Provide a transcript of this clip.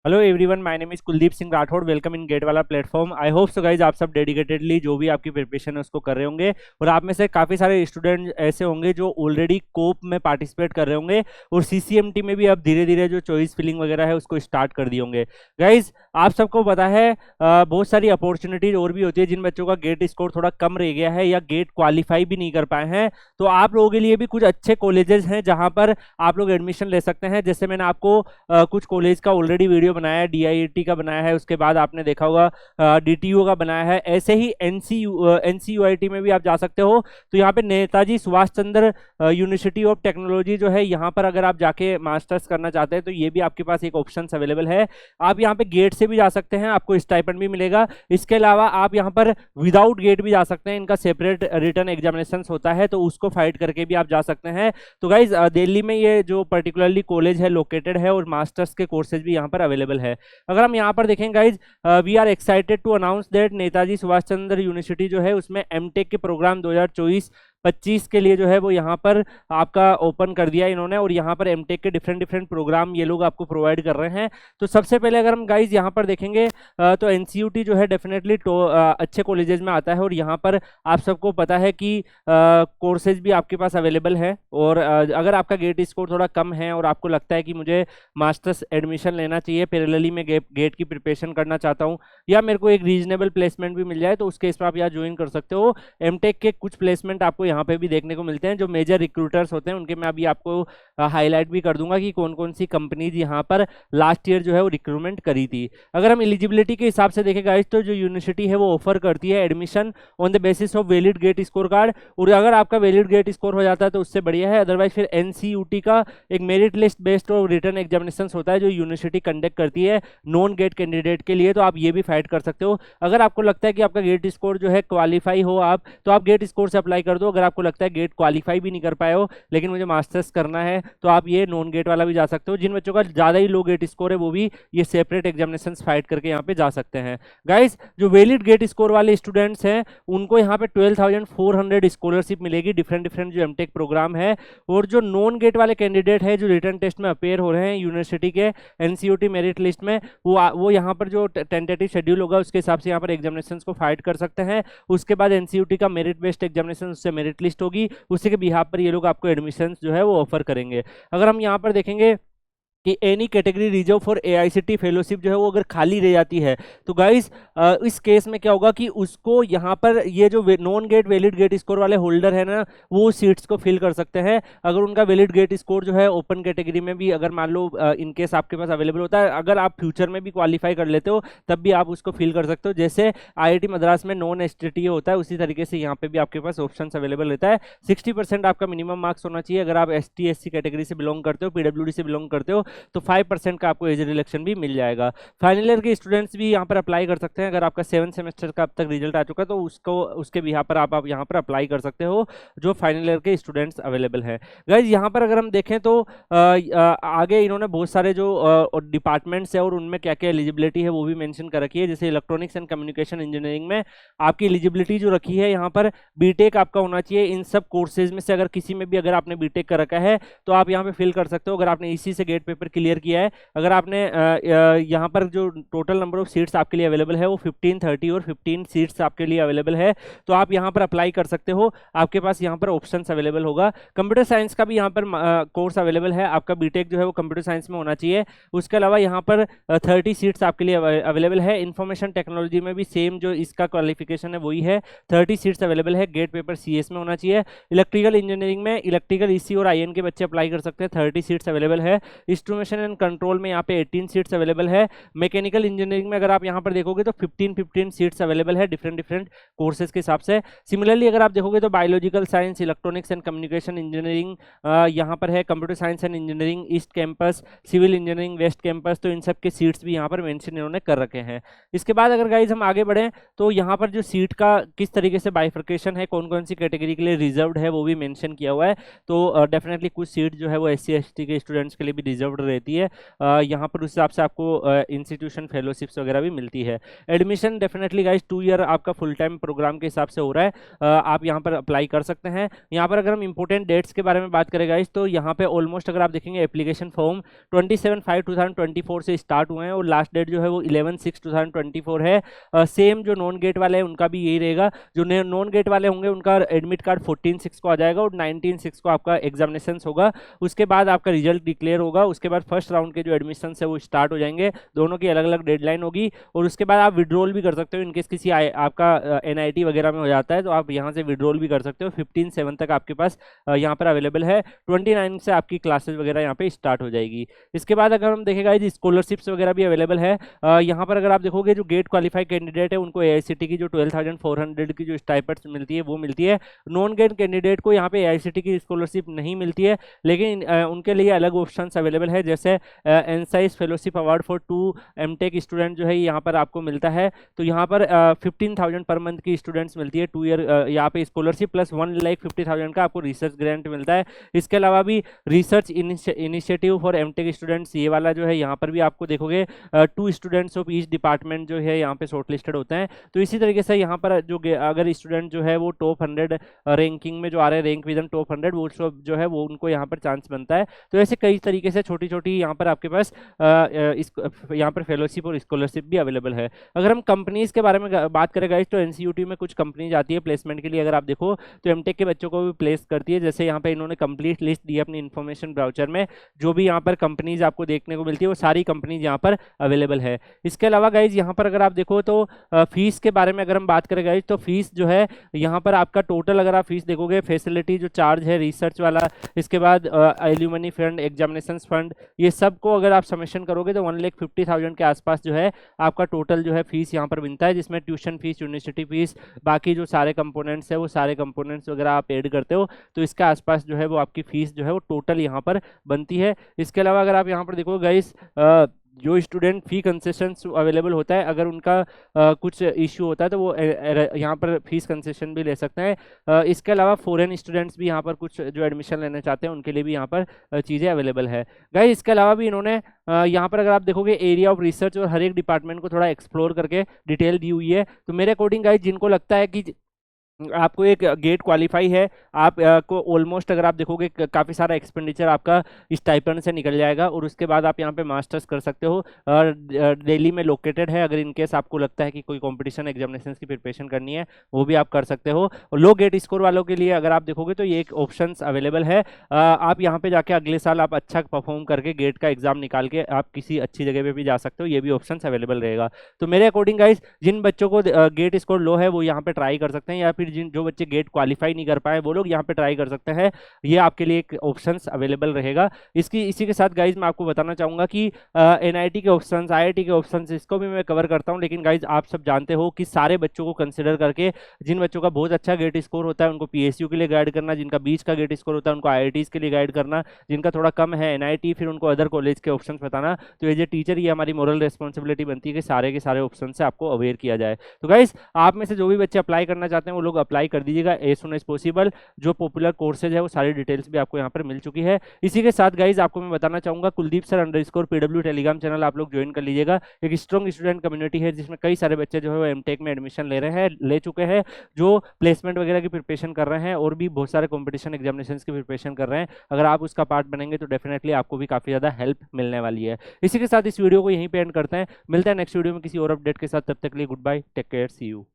Hello everyone, my name is Kuldeep Singh Rathore. Welcome in GATE वाला platform. I hope so guys आप सब dedicatedly जो भी आपकी प्रिपरेशन है उसको कर रहे होंगे, और आप में से काफ़ी सारे स्टूडेंट ऐसे होंगे जो ऑलरेडी कोप में पार्टिसिपेट कर रहे होंगे और सीसीएमटी में भी अब धीरे धीरे जो चॉइस फिलिंग वगैरह है उसको स्टार्ट कर दिए होंगे। गाइज आप सबको पता है बहुत सारी अपॉर्चुनिटीज और भी होती है जिन बच्चों का गेट स्कोर थोड़ा कम रह गया है या गेट क्वालिफाई भी नहीं कर पाए हैं, तो आप लोगों के लिए भी कुछ अच्छे कॉलेजेस हैं जहां पर आप लोग एडमिशन ले सकते हैं। जैसे मैंने आपको कुछ कॉलेज का ऑलरेडी वीडियो बनाया है, डीआईआईटी का बनाया है, उसके बाद आपने देखा होगा डीटीयू का बनाया है। ऐसे ही एनसीयूआईटी में भी आप जा सकते हो। तो यहाँ पे Netaji Subhash Chandra university of technology जो है, यहाँ पर अगर आप जाके मास्टर्स करना चाहते हैं तो ये भी आपके पास एक ऑप्शन अवेलेबल है। आप यहाँ पे गेट से भी जा सकते हैं, आपको स्टाइपेंड भी मिलेगा। इसके अलावा आप यहाँ पर विदाउट गेट भी जा सकते हैं, इनका सेपरेट रिटर्न एग्जामिनेशन होता है तो उसको फाइट करके भी आप जा सकते हैं। तो गाइज दिल्ली में ये जो पर्टिकुलरली कॉलेज है लोकेटेड है और मास्टर्स के कोर्सेज भी यहाँ पर अवेलेबल है। अगर हम यहाँ पर देखें guys, we are excited to announce that Netaji Subhash Chandra university जो है उसमें एमटेक के प्रोग्राम 2024-25 के लिए जो है वो यहाँ पर आपका ओपन कर दिया इन्होंने, और यहाँ पर एमटेक के डिफरेंट प्रोग्राम ये लोग आपको प्रोवाइड कर रहे हैं। तो सबसे पहले अगर हम गाइज यहाँ पर देखेंगे तो एनसीयूटी जो है डेफिनेटली अच्छे कॉलेजेस में आता है, और यहाँ पर आप सबको पता है कि कोर्सेज भी आपके पास अवेलेबल है। और अगर आपका गेट स्कोर थोड़ा कम है और आपको लगता है कि मुझे मास्टर्स एडमिशन लेना चाहिए, पैरेलली में गेट की प्रिपरेशन करना चाहता हूँ, या मेरे को एक रीजनेबल प्लेसमेंट भी मिल जाए, तो उस केस में आप यहाँ ज्वाइन कर सकते हो। एमटेक के कुछ प्लेसमेंट आपको यहाँ पे भी देखने को मिलते हैं, जो मेजर रिक्रूटर्स होते हैं उनके मैं अभी आपको हाईलाइट भी कर दूंगा कि कौन कौन सी कंपनीज यहाँ पर लास्ट ईयर जो है वो रिक्रूटमेंट करी थी। अगर हम एलिजिबिलिटी के हिसाब से देखें गाइस, तो जो यूनिवर्सिटी है वो ऑफर करती है admission on the basis of valid GATE score card, और अगर आपका वैलिड गेट स्कोर हो जाता है तो उससे बढ़िया है। अदरवाइज फिर एनसीयूटी का एक मेरिट लिस्ट बेस्ड और रिटर्न एग्जामिनेशन होता है जो यूनिवर्सिटी कंडक्ट करती है नॉन गेट कैंडिडेट के लिए, तो आप ये भी फाइट कर सकते हो। अगर आपको लगता है कि आपका गेट स्कोर जो है क्वालिफाई हो आप, तो आप गेट स्कोर से अप्लाई कर दो। अगर आपको लगता है गेट क्वालिफाई भी नहीं कर पाए हो लेकिन मुझे मास्टर्स करना है, तो आप ये नॉन गेट वाला भी जा सकते हो। जिन बच्चों का ज़्यादा ही लो गेट स्कोर है वो भी ये सेपरेट एग्जामिनेशन फाइट करके यहाँ पे जा सकते हैं। गाइस जो वैलिड गेट स्कोर वाले स्टूडेंट्स हैं उनको यहाँ पे 12,400 स्कॉलरशिप मिलेगी, डिफरेंट जो एमटेक प्रोग्राम है। और जो नॉन गेट वाले कैंडिडेट है जो रिटर्न टेस्ट में अपेयर हो रहे हैं यूनिवर्सिटी के एनसीयूटी मेरिट लिस्ट में, वो यहाँ पर जो टेंटेटिव शेड्यूल होगा उसके हिसाब से यहाँ पर एग्जामिनेशन को फाइट कर सकते हैं। उसके बाद एनसीयूटी का मेरिट बेस्ड एग्जामिनेशन, उससे मेरिट लिस्ट होगी, उसी के बिहाफ पर ये लोग आपको एडमिशन जो है वो ऑफर करेंगे। अगर हम यहाँ पर देखेंगे कि any category reserve for AICT fellowship जो है वो अगर खाली रह जाती है, तो गाइस इस केस में क्या होगा कि उसको यहाँ पर ये जो non GATE valid GATE score वाले होल्डर है ना, वो सीट्स को फिल कर सकते हैं। अगर उनका वैलिड गेट स्कोर जो है ओपन कैटेगरी में भी अगर मान लो इन केस आपके पास अवेलेबल होता है, अगर आप फ्यूचर में भी क्वालिफाई कर लेते हो तब भी आप उसको फिल कर सकते हो। जैसे आईआईटी मद्रास में नॉन एसटीटीए होता है, उसी तरीके से यहाँ पे भी आपके पास ऑप्शन अवेलेबल रहता है। 60% आपका मिनिमम मार्क्स होना चाहिए। अगर आप एसटी एससी कैटेगरी से बिलोंग करते हो, पीडब्ल्यूडी से बिलोंग करते हो, तो 5% का आपको एज रिलेक्शन भी मिल जाएगा। फाइनल ईयर के स्टूडेंट्स भी यहाँ पर अप्लाई कर सकते हैं। अगर आपका 7 सेमेस्टर का अब तक रिजल्ट आ चुका है तो उसके भी यहाँ पर आप यहाँ पर अप्लाई कर सकते हो, जो फाइनल ईयर के स्टूडेंट्स अवेलेबल है। गाइज यहाँ पर अगर हम देखें तो आगे इन्होंने बहुत सारे जो डिपार्टमेंट्स है और उनमें क्या क्या एलिजिबिलिटी है वो भी मेंशन कर रखी है। जैसे इलेक्ट्रॉनिक्स एंड कम्युनिकेशन इंजीनियरिंग में आपकी एलिजिबिलिटी जो रखी है, यहाँ पर बीटेक आपका होना चाहिए। इन सब कोर्सेज में से अगर किसी में भी अगर आपने बीटेक कर रखा है तो आप यहाँ पे फिल कर सकते हो। अगर आपने इसी से गेट पेपर क्लियर किया है, अगर आपने यहाँ पर जो टोटल नंबर ऑफ सीट्स आपके लिए अवेलेबल है वो 15, 30 और 15 सीट्स आपके लिए अवेलेबल है, तो आप यहाँ पर अप्लाई कर सकते हो। आपके पास यहाँ पर ऑप्शंस अवेलेबल होगा। कंप्यूटर साइंस का भी यहाँ पर कोर्स अवेलेबल है। आपका बीटेक जो है वो कंप्यूटर साइंस में होना चाहिए। उसके अलावा यहाँ पर 30 सीट्स आपके लिए अवेलेबल है। इंफॉर्मेशन टेक्नोलॉजी में भी सेम जो इसका क्वालिफिकेशन है वही है, 30 सीट्स अवेलेबल है। गेट पेपर सीएस में होना चाहिए। इलेक्ट्रिकल इंजीनियरिंग में इलेक्ट्रिकल ईसी और आईएन के बच्चे अप्लाई कर सकते हैं, 30 सीट्स अवेलेबल है। इंस्ट्रूमेंटेशन एंड कंट्रोल में यहाँ पे 18 सीट्स अवेलेबल है। मैकेनिकल इंजीनियरिंग में अगर आप यहाँ पर देखोगे तो 15 सीट्स अवेलेबल है डिफरेंट कोर्सेज के हिसाब से। सिमिलरली अगर आप देखोगे तो biological science, electronics and communication engineering यहाँ पर है। Computer science and engineering east campus, civil engineering west campus, तो इन सब के सीट्स भी यहाँ पर मेंशन इन्होंने कर रखे हैं। इसके बाद अगर गाइज हम आगे बढ़ें तो यहाँ पर जो सीट का किस तरीके से बाइफर्केशन है, कौन कौन सी कैटेगरी के लिए रिजर्व्ड है वो भी मेंशन किया हुआ है। तो डेफिनेटली कुछ सीट जो है वो SC ST के स्टूडेंट्स के लिए भी रिजर्व्ड रहती है यहाँ पर, उस हिसाब से आपको इंस्टीट्यूशन फेलोशिप्स वगैरह भी मिलती है। एडमिशन डेफिनेटली गाइज 2 ईयर आपका फुल टाइम प्रोग्राम के हिसाब से हो रहा है, आप यहाँ पर अप्लाई कर सकते हैं। यहाँ पर अगर हम इंपॉर्टेंट डेट्स के बारे में बात करें गाइज, तो यहाँ पे ऑलमोस्ट अगर आप देखेंगे एप्लीकेशन फॉर्म 27/5/2024 से स्टार्ट हुए हैं और लास्ट डेट जो है वो 11/6/2024 है। सेम जो नॉन गेट वाले हैं उनका भी यही रहेगा। जो नॉन गेट वाले होंगे उनका एडमिट कार्ड 14/6 को आ जाएगा और 19/6 को आपका एग्जामिनेशन होगा। उसके बाद आपका रिजल्ट डिक्लेयर होगा, उसके बाद फर्स्ट राउंड के जो एडमिशन है वो स्टार्ट हो जाएंगे। दोनों की अलग अलग डेडलाइन होगी और उसके बाद आप विड्रॉल भी कर सकते हो इनकेस किसी आपका एनआईटी वगैरह में हो जाता है तो आप यहाँ से विड्रॉल भी कर सकते हो। 15/7 तक आपके पास यहाँ पर अवेलेबल है। 29 से आपकी क्लासेस वगैरह यहाँ पे स्टार्ट हो जाएगी। इसके बाद अगर हम देखेगा स्कॉलरशिप्स वगैरह भी अवेलेबल है। यहाँ पर अगर आप देखोगे जो गेट क्वालिफाई कैंडिडेट है उनको एआईसीटी की जो 12,400 की जो स्टाइपेंड्स मिलती है वो मिलती है। नॉन गेट कैंडिडेट को यहाँ पे एआईसीटी की स्कॉलरशिप नहीं मिलती है, लेकिन उनके लिए अलग ऑप्शंस अवेलेबल है, जैसे एनसाइज fellowship award for 2 MTech student जो है यहाँ पर आपको मिलता है। तो यहाँ पर 15,000 पर मंथ की स्टूडेंट्स मिलती है 2 ईयर यहाँ पे स्कॉलरशिप, प्लस 1,50,000 का आपको रिसर्च ग्रांट मिलता है। इसके अलावा भी research initiative for MTech students, ये वाला जो है यहाँ पर भी आपको देखोगे 2 स्टूडेंट्स ऑफ ईच डिपार्टमेंट जो है यहाँ पे शॉर्टलिस्टेड होते हैं। तो इसी तरीके से यहाँ पर जो अगर स्टूडेंट जो है वो टॉप 100 रैंकिंग में जो आ रहे हैं, रैंक विद टॉप 100, वो सब जो है वो उनको यहाँ पर चांस बनता है। तो ऐसे कई तरीके से छोटी छोटी यहाँ पर आपके पास यहाँ पर फेलोशिप और स्कॉलरशिप भी अवेलेबल है। अगर हम कंपनीज के बारे में बात करें गाइस, तो एनसीयूटी में कुछ कंपनीज आती है प्लेसमेंट के लिए। अगर आप देखो तो एमटेक के बच्चों को भी प्लेस करती है। जैसे यहाँ पे इन्होंने कंप्लीट लिस्ट दी है अपनी इन्फॉर्मेशन ब्राउचर में, जो भी यहाँ पर कंपनीज आपको देखने को मिलती है वो सारी कंपनीज यहाँ पर अवेलेबल है। इसके अलावा गाइज यहाँ पर अगर आप देखो तो फीस के बारे में अगर हम बात करें गाइज, तो फीस जो है यहाँ पर आपका टोटल अगर आप फीस देखोगे, फैसिलिटी जो चार्ज है रिसर्च वाला, इसके बाद एल्यूमनी फंड, एग्जामिनेशन फंड, ये सब को अगर आप समेशन करोगे तो 1,50,000 के आसपास जो है आपका टोटल जो है फीस यहाँ पर बनता है, जिसमें ट्यूशन फीस, यूनिवर्सिटी फीस, बाकी जो सारे कंपोनेंट्स है वो सारे कंपोनेंट्स वगैरह आप ऐड करते हो तो इसके आसपास जो है वो आपकी फीस जो है वो टोटल यहाँ पर बनती है। इसके अलावा अगर आप यहाँ पर देखो गाइस, जो स्टूडेंट फी कंसेशन अवेलेबल होता है, अगर उनका कुछ इश्यू होता है तो वो यहाँ पर फीस कंसेशन भी ले सकते हैं। इसके अलावा फॉरेन स्टूडेंट्स भी यहाँ पर कुछ जो एडमिशन लेना चाहते हैं उनके लिए भी यहाँ पर चीज़ें अवेलेबल है। गाइस इसके अलावा भी इन्होंने यहाँ पर अगर आप देखोगे एरिया ऑफ रिसर्च और हर एक डिपार्टमेंट को थोड़ा एक्सप्लोर करके डिटेल दी हुई है। तो मेरे अकॉर्डिंग गाइस जिनको लगता है कि आपको एक गेट क्वालिफाई है, आप को ऑलमोस्ट अगर आप देखोगे काफ़ी सारा एक्सपेंडिचर आपका स्टाइपेंड से निकल जाएगा और उसके बाद आप यहाँ पे मास्टर्स कर सकते हो। दिल्ली में लोकेटेड है, अगर इनकेस आपको लगता है कि कोई कंपटीशन एग्जामिनेशन की प्रिपरेशन करनी है वो भी आप कर सकते हो। और लो गेट स्कोर वालों के लिए अगर आप देखोगे तो ये एक ऑप्शन अवेलेबल है। आप यहाँ पे जाके अगले साल आप अच्छा परफॉर्म करके गेट का एग्जाम निकाल के आप किसी अच्छी जगह पे भी जा सकते हो, ये भी ऑप्शन अवेलेबल रहेगा। तो मेरे अकॉर्डिंग गाइस जिन बच्चों को गेट स्कोर लो है वो यहाँ पे ट्राई कर सकते हैं, या फिर जो बच्चे गेट क्वालिफाई नहीं कर पाए वो लोग यहाँ पे ट्राई कर सकते हैं। ये आपके लिए एक ऑप्शंस अवेलेबल रहेगा। इसी के साथ गाइज मैं आपको बताना चाहूंगा कि एनआईटी के ऑप्शंस, आईआईटी के ऑप्शंस, इसको भी मैं कवर करता हूँ। लेकिन गाइज आप सब जानते हो कि सारे बच्चों को कंसिडर करके, जिन बच्चों का बहुत अच्छा गेट स्कोर होता है उनको पीएसयू के लिए गाइड करना, जिनका बीच का गेट स्कोर होता है उनको आईआईटीज के लिए गाइड करना, जिनका थोड़ा कम है एनआईटी, फिर उनको अदर कॉलेज के ऑप्शन बताना। तो एज ए टीचर ये हमारी मोरल रिस्पॉन्सिबिलिटी बनती है कि सारे के सारे ऑप्शन से आपको अवेयर किया जाए। तो गाइज आप में से जो भी बच्चे अप्लाई करना चाहते हैं वो लोग अप्लाई कर दीजिएगा एज सुन एज पॉसिबल। जो पॉपुलर कोर्सेज है वो सारी डिटेल्स भी आपको यहाँ पर मिल चुकी है। इसी के साथ गाइज आपको मैं बताना चाहूंगा Kuldeep sir _PW Telegram channel आप लोग ज्वाइन कर लीजिएगा। एक स्ट्रॉन्ग स्टूडेंट कम्युनिटी है जिसमें कई सारे बच्चे जो है वो एमटेक में एडमिशन ले चुके हैं, जो प्लेसमेंट वगैरह की प्रिपरेशन कर रहे हैं और भी बहुत सारे कॉम्पिटिशन एग्जामिनेशन की प्रिपरेशन कर रहे हैं। अगर आप उसका पार्ट बनेंगे तो डेफिनेटली आपको भी काफी ज्यादा हेल्प मिलने वाली है। इसी के साथ इस वीडियो को यहीं पे एंड करते हैं, मिलते हैं नेक्स्ट वीडियो में किसी और अपडेट के साथ। तब तक के लिए goodbye, take care, see you.